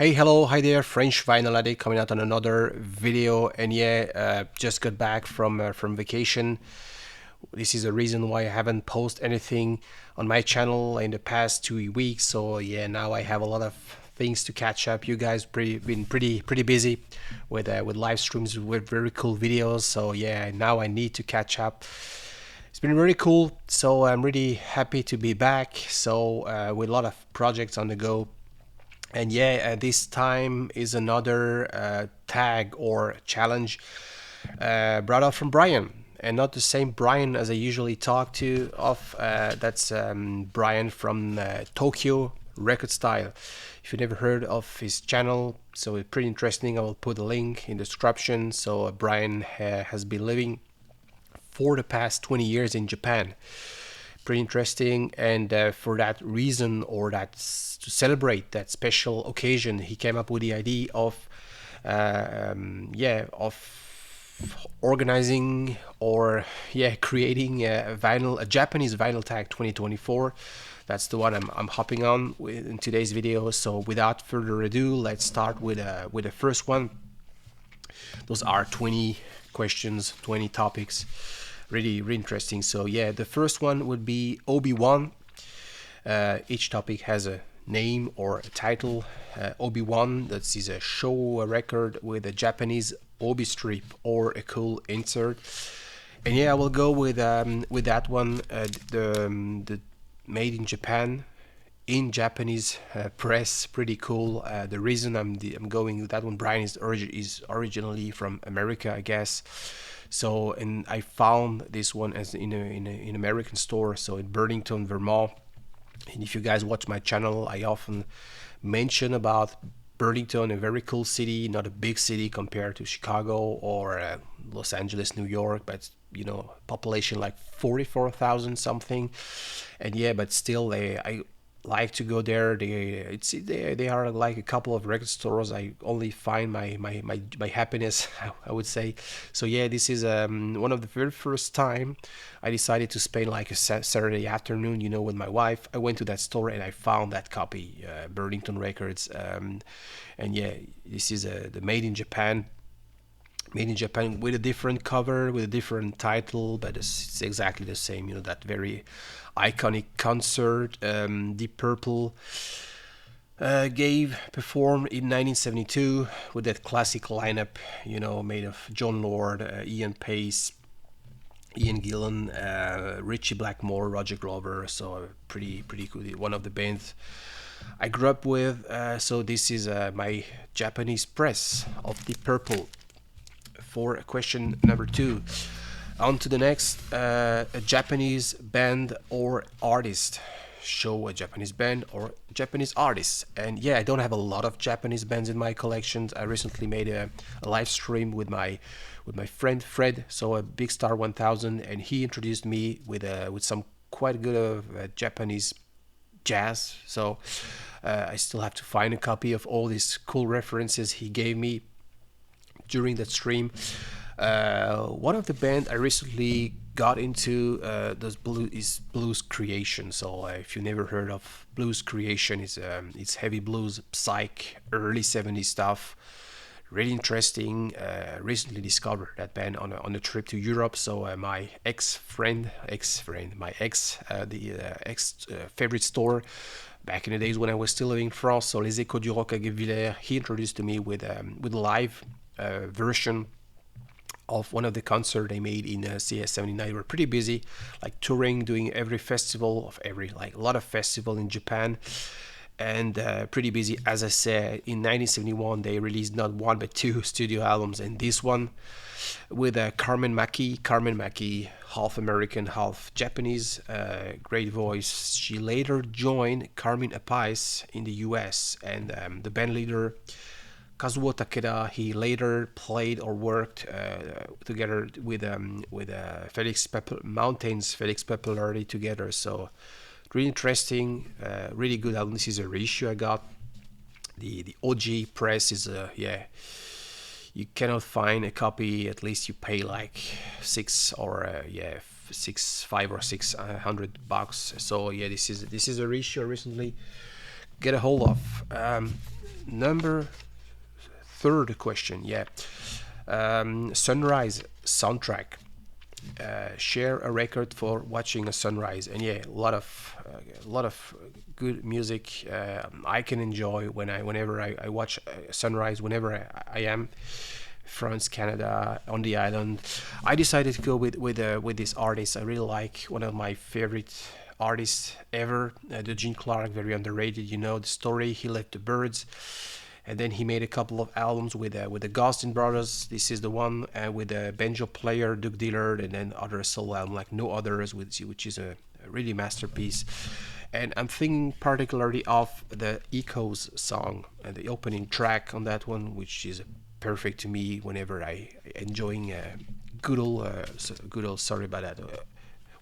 Hey, hello, hi there, French Vinyl Addict coming out on another video. And just got back from vacation. This is the reason why I haven't posted anything on my channel in the past 2 weeks. So yeah, now I have a lot of things to catch up. You guys been pretty busy with live streams with very cool videos. So yeah, now I need to catch up. It's been really cool. So I'm really happy to be back. So with a lot of projects on the go. And this time is another tag or challenge brought up from Brian, and not the same Brian as I usually talk to. That's Brian from Tokyo Record Style. If you never heard of his channel, so it's pretty interesting. I will put a link in the description. So Brian has been living for the past 20 years in Japan. Pretty interesting, and for that reason, or to celebrate that special occasion, he came up with the idea of organizing or creating a Japanese vinyl tag 2024. That's the one I'm hopping on in today's video. So without further ado, let's start with the first one. Those are 20 questions, 20 topics, really interesting. So yeah, the first one would be Obi-Wan. Each topic has a name or a title. Obi-Wan, that is a show, a record with a Japanese obi strip or a cool insert. And yeah, I will go with that one. The made in Japan, in Japanese press, pretty cool. The reason I'm going with that one, Brian is originally from America, I guess. So, and I found this one as in an American store, so in Burlington, Vermont. And if you guys watch my channel, I often mention about Burlington, a very cool city, not a big city compared to Chicago or Los Angeles, New York, but population like 44,000 something. And yeah, but still, I like to go there. They are like a couple of record stores. I only find my happiness, I would say. So yeah, this is one of the very first time I decided to spend like a Saturday afternoon, with my wife. I went to that store and I found that copy, Burlington Records, and yeah, this is the made in Japan with a different cover, with a different title, but it's exactly the same. That very iconic concert Deep Purple performed in 1972 with that classic lineup, made of John Lord, Ian Pace, Ian Gillan, Richie Blackmore, Roger Glover. So pretty cool. One of the bands I grew up with. So this is my Japanese press of Deep Purple. For question number 2. On to the next, a Japanese band or artist. Show a Japanese band or Japanese artist. And yeah, I don't have a lot of Japanese bands in my collections. I recently made a live stream with my friend Fred, so a Big Star 1000, and he introduced me with some quite good of Japanese jazz. So I still have to find a copy of all these cool references he gave me during that stream. One of the band I recently got into is Blues Creation. So if you never heard of Blues Creation, it's heavy blues, psych, early 70s stuff. Really interesting. Recently discovered that band on a trip to Europe. So my my ex favorite store back in the days when I was still living in France. So Les Échos du Rock à Guebwiller, he introduced to me with a live version of one of the concerts they made in CS79. They were pretty busy, like touring, doing every festival of a lot of festival in Japan, and pretty busy. As I said, in 1971 they released not one but two studio albums, and this one with Carmen Maki, half American, half Japanese, great voice. She later joined Carmen Appice in the US, and the band leader Kazuo Takeda, he later played or worked together with Felix Pappalardi together. So really interesting, really good album. This is a reissue I got. The OG press is you cannot find a copy. At least you pay like $500 or $600. So yeah, this is a reissue I recently get a hold of. Number third question, yeah. Sunrise soundtrack. Share a record for watching a sunrise, and yeah, a lot of good music I can enjoy whenever I watch a sunrise, whenever I am France, Canada, on the island. I decided to go with this artist. I really like, one of my favorite artists ever, the Gene Clark, very underrated. You know the story. He left the Birds, and then he made a couple of albums with the Gostin brothers. This is the one with the banjo player Doug Dillard, and then other solo album like No Others, which is a really masterpiece. And I'm thinking particularly of the Echoes song and the opening track on that one, which is perfect to me whenever I enjoying good old, sorry about that,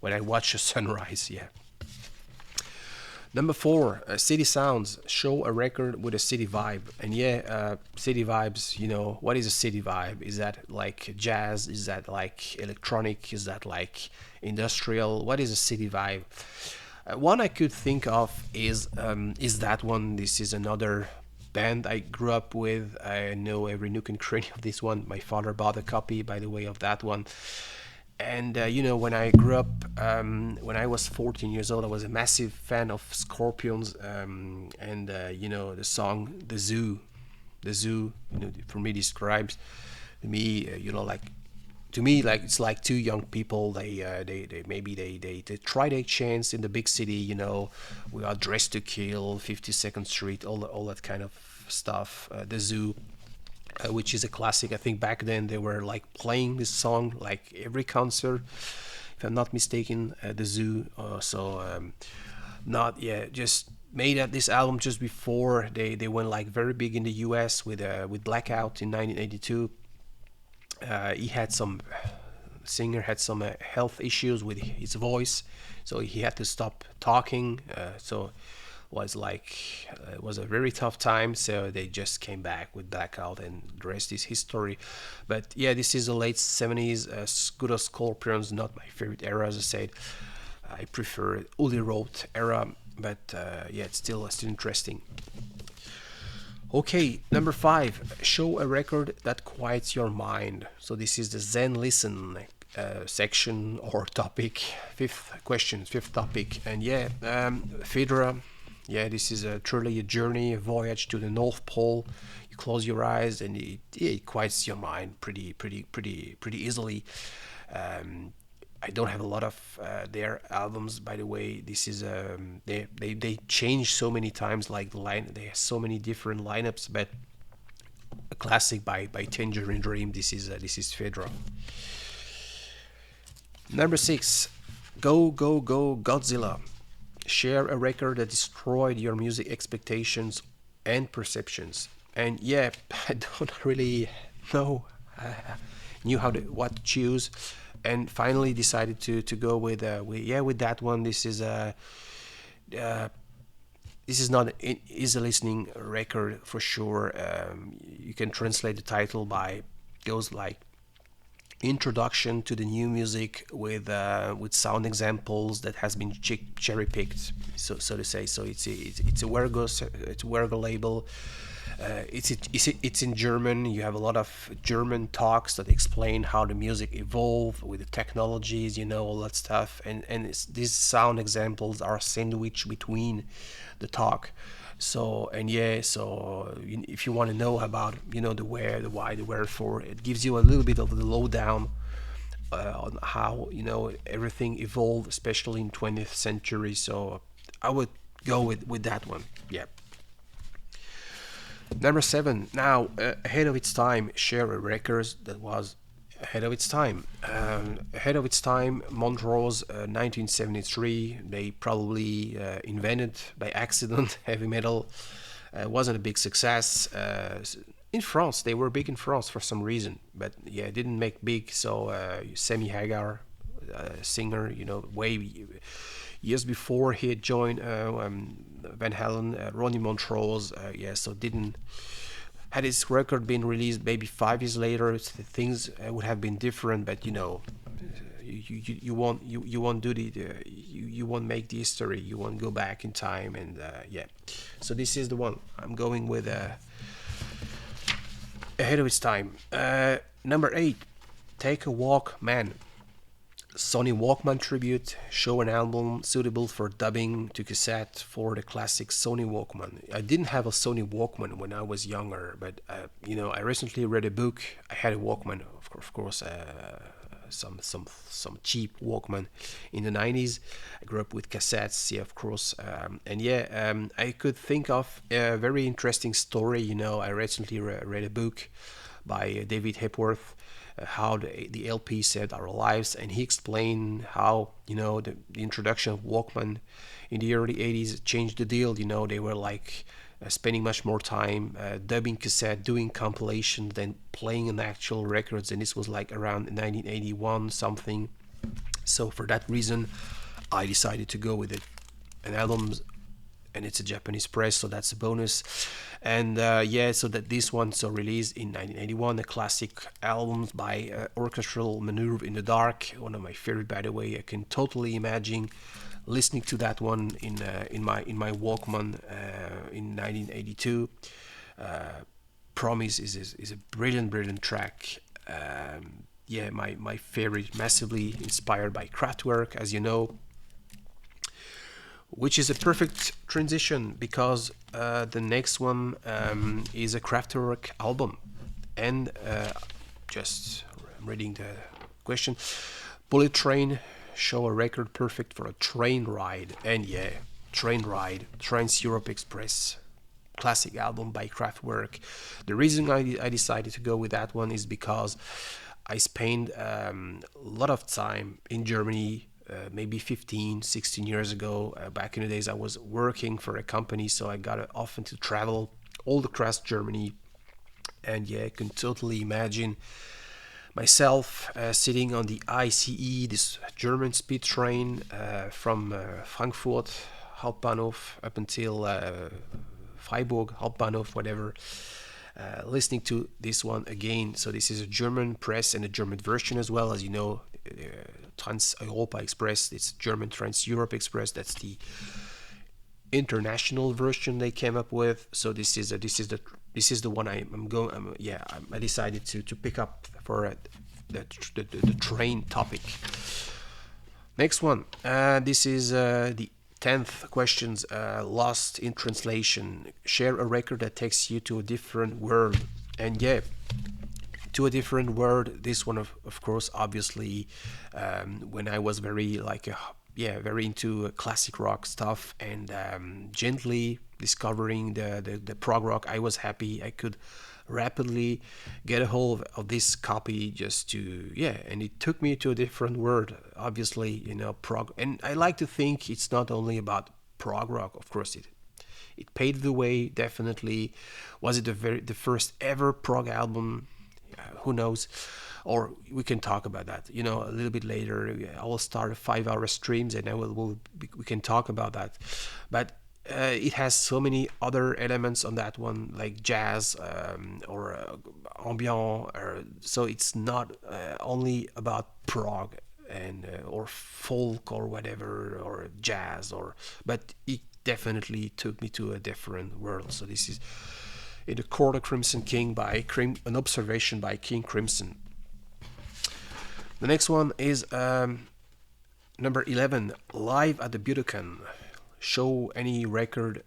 when I watch a sunrise. Yeah. Number four, city sounds. Show a record with a city vibe. And yeah, city vibes, you know, what is a city vibe? Is that like jazz? Is that like electronic? Is that like industrial? What is a city vibe? One I could think of is that one. This is another band I grew up with. I know every nook and cranny of this one. My father bought a copy, by the way, of that one. And you know, when I grew up, when I was 14 years old, I was a massive fan of Scorpions, and you know, the song "The Zoo," "The Zoo," you know, for me describes me, you know, like, to me, like, it's like two young people. They maybe they try their chance in the big city. You know, we are Dressed to Kill, 52nd Street, all that kind of stuff. The Zoo, which is a classic. I think back then they were like playing this song like every concert, if I'm not mistaken. The Zoo. Not yeah, just made this album just before they went like very big in the U.S. with Blackout in 1982. He had some singer had some health issues with his voice, so he had to stop talking. So was like it was a very tough time, so they just came back with Blackout, and the rest is history. But yeah, this is the late 70s. Good as Scorpions, not my favorite era, as I said. I prefer Uli Roth era, but yeah, it's still interesting. Okay, number five, show a record that quiets your mind. So this is the Zen Listen section or topic, fifth topic. And yeah, Fedra. Yeah, this is truly a journey, a voyage to the North Pole. You close your eyes and it quiets your mind pretty easily. I don't have a lot of their albums, by the way. This is they change so many times, like the line. They have so many different lineups, but a classic by Tangerine Dream. This is Fedra. Number six, Go Godzilla. Share a record that destroyed your music expectations and perceptions. And yeah, I don't really know knew what to choose, and finally decided to go with that one. This is not an easy listening record for sure. You can translate the title by goes like introduction to the new music with sound examples that has been cherry picked, so to say. So it's a Wergo label. It's in German. You have a lot of German talks that explain how the music evolved with the technologies, all that stuff. And these sound examples are sandwiched between the talk. So if you want to know about the where, the why, the wherefore, it gives you a little bit of the lowdown on how everything evolved, especially in 20th century. So I would go with that one. Yeah. Number 7. Now, ahead of its time, share a record that was ahead of its time. Montrose, 1973. They probably invented by accident heavy metal. Wasn't a big success. In France, they were big in France for some reason, but yeah, it didn't make big. So Sammy Hagar, singer, way years before he had joined Van Halen, Ronnie Montrose, so didn't. Had his record been released maybe 5 years later, things would have been different. But You won't do you won't make the history. You won't go back in time, and yeah. So this is the one I'm going with, ahead of its time. Number 8, Take a Walk, Man. Sony Walkman tribute, show an album suitable for dubbing to cassette for the classic Sony Walkman. I didn't have a Sony Walkman when I was younger, but I recently read a book. I had a Walkman, of course, some cheap Walkman in the 90s. I grew up with cassettes, yeah, of course, and yeah, I could think of a very interesting story. I recently read a book by David Hepworth, how the LP saved our lives, and he explained how the introduction of Walkman in the early 80s changed the deal. They were like spending much more time dubbing cassette, doing compilations, than playing on actual records, and this was like around 1981 something. So for that reason, I decided to go with it. An album, and it's a Japanese press, so that's a bonus. And yeah, so that this one, so released in 1981, a classic album by Orchestral Maneuver in the Dark, one of my favorite, by the way. I can totally imagine listening to that one in my Walkman in 1982. Promise is a brilliant track. Yeah, my favorite, massively inspired by Kraftwerk, as you know, which is a perfect transition because the next one is a Kraftwerk album. And just reading the question, Bullet Train, show a record perfect for a train ride. And yeah, train ride, Trans-Europe Express, classic album by Kraftwerk. The reason I decided to go with that one is because I spent a lot of time in Germany, maybe 15, 16 years ago. Back in the days, I was working for a company, so I got often to travel all across Germany. And yeah, I can totally imagine myself sitting on the ICE, this German speed train from Frankfurt Hauptbahnhof up until Freiburg Hauptbahnhof, whatever, listening to this one again. So this is a German press and a German version as well. As you know, Trans-Europa Express, it's German Trans-Europe Express. That's the international version they came up with. So this is the one I decided to pick up for the train topic. Next one, this is the 10th questions, lost in translation. Share a record that takes you to a different world. And yeah, to a different world. This one, of course, obviously, when I was very very into classic rock stuff, and gently discovering the prog rock, I was happy I could rapidly get a hold of this copy, just to and it took me to a different world. Obviously, prog, and I like to think it's not only about prog rock. Of course, it paved the way, definitely. Was it the first ever prog album? Who knows? Or we can talk about that, a little bit later. I will start a 5-hour streams, and we can talk about that. But it has so many other elements on that one, like jazz or ambient. So it's not only about prog and or folk or whatever, or jazz, but it definitely took me to a different world. So this is in the Court of Crimson King by an observation by King Crimson. The next one is number 11, Live at the Budokan. Show any record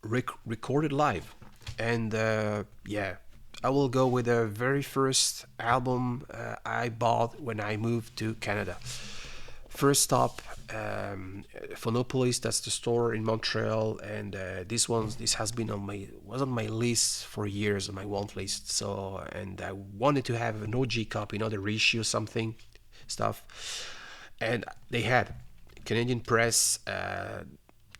recorded live. And I will go with the very first album I bought when I moved to Canada. First stop, Phonopolis, that's the store in Montreal, and this has been was on my list for years, on my want list. So, and I wanted to have an OG copy, not a reissue, something stuff, and they had Canadian press.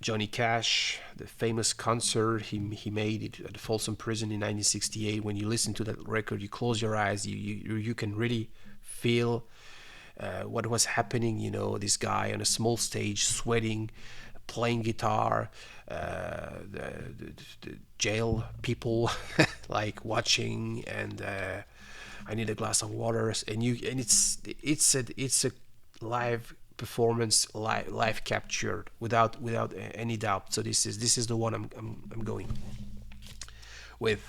Johnny Cash, the famous concert he made it at the Folsom Prison in 1968. When you listen to that record, you close your eyes, you can really feel what was happening. This guy on a small stage, sweating, playing guitar, the jail people like watching, and I need a glass of water, and it's a live performance, live captured without any doubt. So this is the one I'm going with.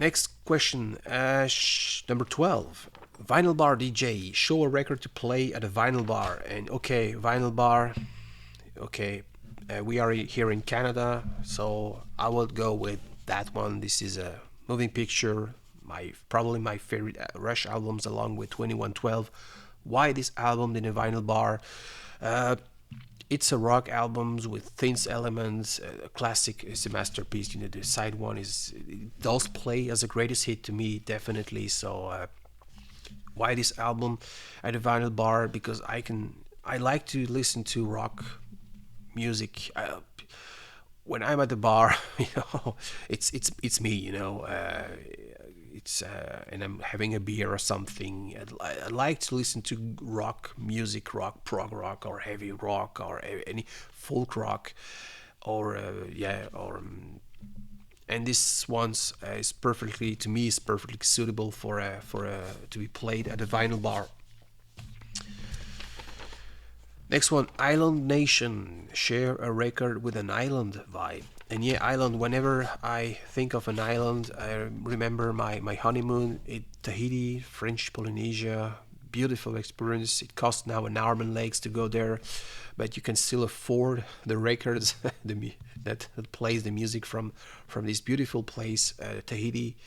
Next question, number 12. Vinyl bar DJ, show a record to play at a vinyl bar. And okay, vinyl bar, okay, we are here in Canada, so I will go with that one. This is a moving picture, probably my favorite Rush albums, along with 2112. Why this album in a vinyl bar? It's a rock albums with synth elements. A classic is a masterpiece. The side one it does play as a greatest hit to me, definitely. So why this album at a vinyl bar? Because I like to listen to rock music. When I'm at the bar, it's me. And I'm having a beer or something. I like to listen to rock music, rock, prog rock, or heavy rock, or any folk rock, or and this one's is perfectly, to me, is perfectly suitable for to be played at a vinyl bar. Next one, Island Nation, share a record with an island vibe. And yeah, island, whenever I think of an island, I remember my honeymoon in Tahiti, French Polynesia. Beautiful experience. It costs now an arm and legs to go there, but you can still afford the records that plays the music from this beautiful place, Tahiti.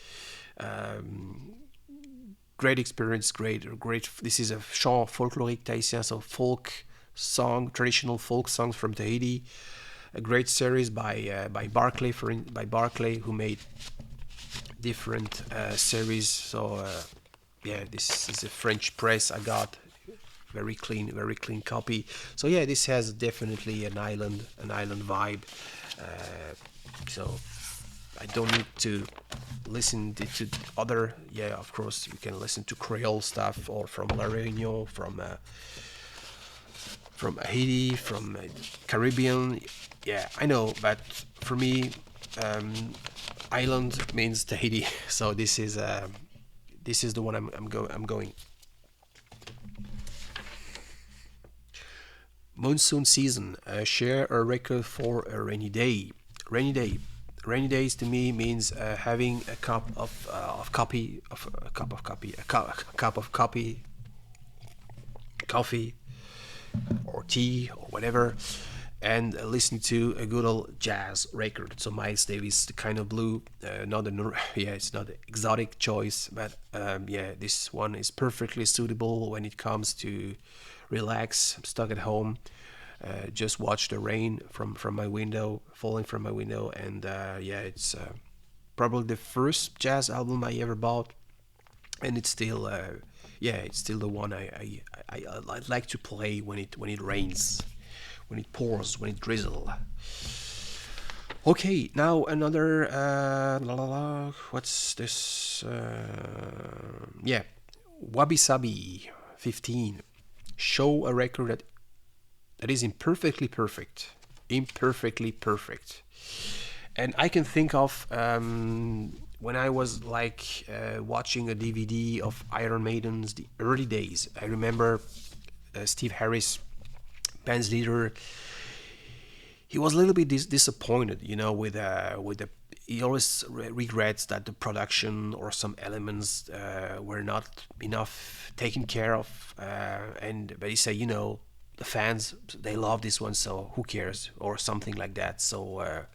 Great experience, great. This is a chant folklorique tahitien, so folk song, traditional folk songs from Tahiti. A great series by Barclay, who made different series. So yeah, this is a French press I got, very clean copy. So yeah, this has definitely an island vibe. So I don't need to listen to other. Yeah, of course you can listen to Creole stuff, or from La Réunion, from Haiti, from Caribbean. Yeah, I know, but for me, island means Tahiti. So this is the one I'm going. Monsoon season, share a record for a rainy day. Rainy days to me means having a cup of coffee, or tea, or whatever, and listen to a good old jazz record. So Miles Davis, The Kind of Blue, it's not an exotic choice, but yeah, this one is perfectly suitable when it comes to relax. I'm stuck at home, just watch the rain from my window, falling from my window, and yeah, it's probably the first jazz album I ever bought, and it's still it's still the one I like to play when it rains, when it pours, when it drizzles. Okay, now another what's this? Yeah, Wabi Sabi 15. Show a record that is imperfectly perfect. And I can think of when I was like watching a DVD of Iron Maiden's the early days. I remember Steve Harris, band's leader. He was a little bit disappointed, with the. He always regrets that the production or some elements were not enough taken care of, but he said, the fans, they love this one, so who cares, or something like that. So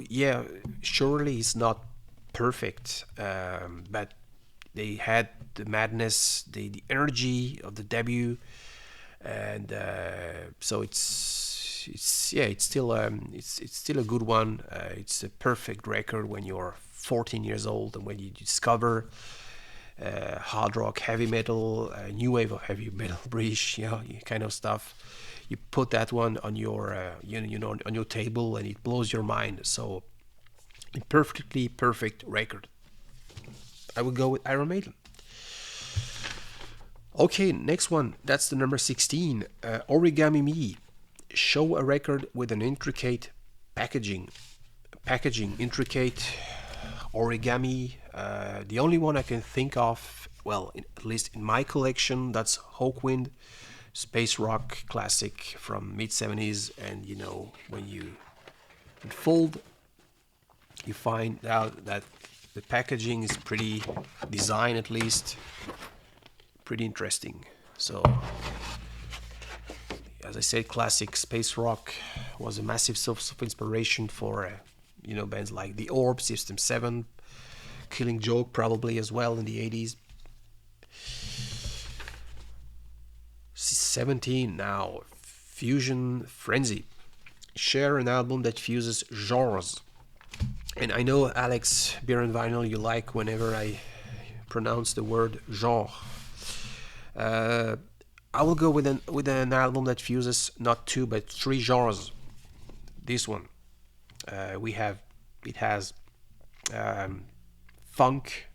yeah, surely it's not perfect, but they had the madness, the energy of the debut, and so it's still a good one. It's a perfect record when you're 14 years old, and when you discover hard rock, heavy metal, new wave of heavy metal, British, kind of stuff. You put that one on your on your table, and it blows your mind. So a perfectly perfect record. I would go with Iron Maiden. Okay, next one. That's the number 16. Origami Me. Show a record with an intricate packaging. Intricate origami. The only one I can think of, well, at least in my collection, that's Hawkwind, space rock classic from mid 70s. And when you unfold, you find out that the packaging is pretty, design at least, pretty interesting. So, as I said, classic space rock was a massive source of inspiration for bands like The Orb, System 7, Killing Joke probably as well in the 80s. 17 now, Fusion Frenzy. Share an album that fuses genres. And I know, Alex, Beer and Vinyl, you like whenever I pronounce the word genre. I will go with an album that fuses not two but three genres. This one, it has funk,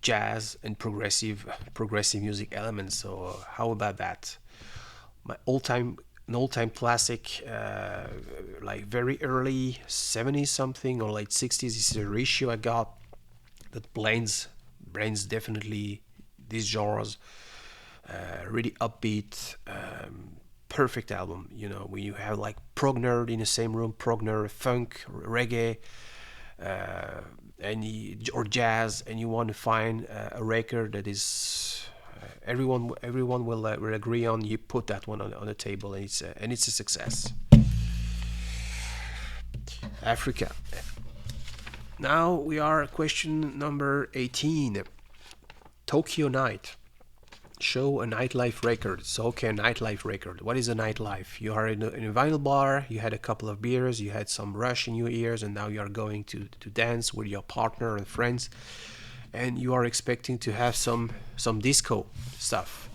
jazz, and progressive music elements. So how about that? My an all-time classic, like very early 70s something or late 60s. This is a ratio I got that blends definitely these genres. Really upbeat, perfect album. When you have like prog nerd in the same room, prog nerd, funk, reggae, or jazz, and you want to find a record that is everyone will agree on. You put that one on the table, and it's a success. Africa. Now we are at question number 18. Tokyo Night. Show a nightlife record. So, okay, a nightlife record. What is a nightlife? You are in a vinyl bar, you had a couple of beers, you had some rush in your ears, and now you are going to dance with your partner and friends, and you are expecting to have some disco stuff.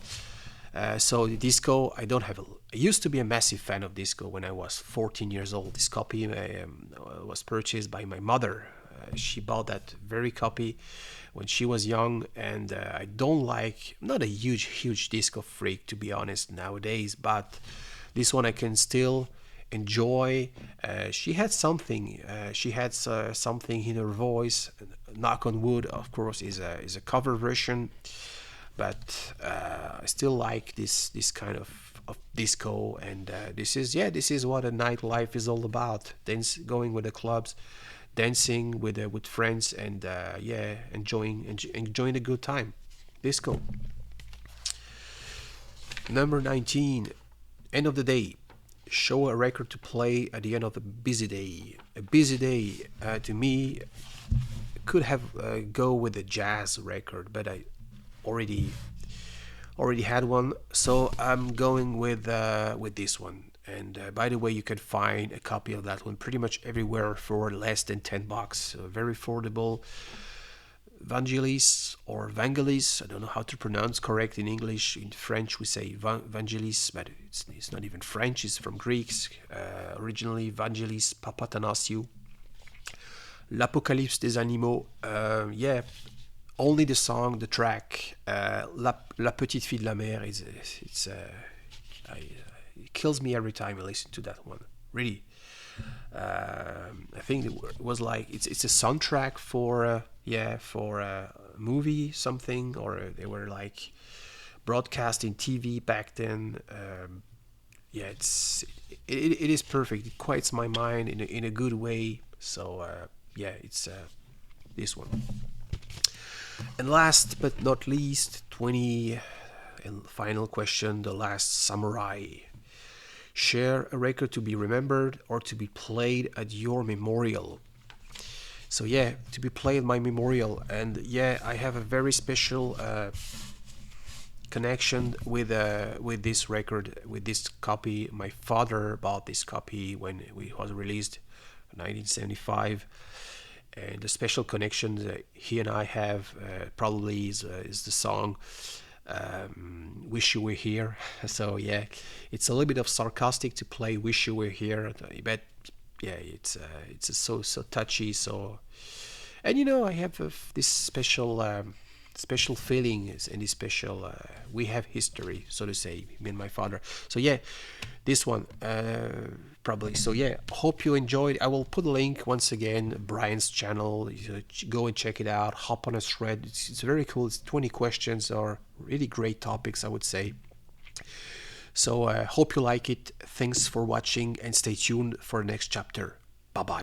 So the disco, I don't have. I used to be a massive fan of disco when I was 14 years old. This copy was purchased by my mother. She bought that very copy when she was young, and I don't like, I'm not a huge disco freak, to be honest, nowadays, but this one I can still enjoy. She had something in her voice. Knock on wood, of course, is a cover version, but I still like this kind of disco, and this is what a nightlife is all about. Going with the clubs, dancing with friends, and enjoying a good time. Disco. Number 19. End of the day. Show a record to play at the end of a busy day. A busy day, to me, could have go with a jazz record, but I already had one, so I'm going with this one. And by the way, you can find a copy of that one pretty much everywhere for less than $10. So very affordable. Vangelis or Vangelis, I don't know how to pronounce correct in English. In French we say Vangelis, but it's not even French, it's from Greeks. Originally Vangelis Papatanasiou. L'Apocalypse des Animaux, only the song, the track, La Petite Fille de la Mer, it kills me every time I listen to that one. Really, I think it was like it's a soundtrack for a movie something, or they were like broadcasting TV back then. It is perfect. It quiets my mind in a good way. So it's this one. And last but not least, 20 and final question, the last samurai. Share a record to be remembered or to be played at your memorial. So to be played at my memorial. And I have a very special connection with this record, with this copy. My father bought this copy when it was released in 1975. And the special connection that he and I have probably is the song Wish You Were Here. So it's a little bit of sarcastic to play Wish You Were Here, but it's so touchy. So, and I have this special feeling, and this special we have history, so to say, me and my father. So this one, probably. So yeah, hope you enjoyed. I will put a link once again, Brian's channel. Go and check it out. Hop on a thread. It's very cool. It's 20 questions or really great topics, I would say. So hope you like it. Thanks for watching and stay tuned for the next chapter. Bye bye.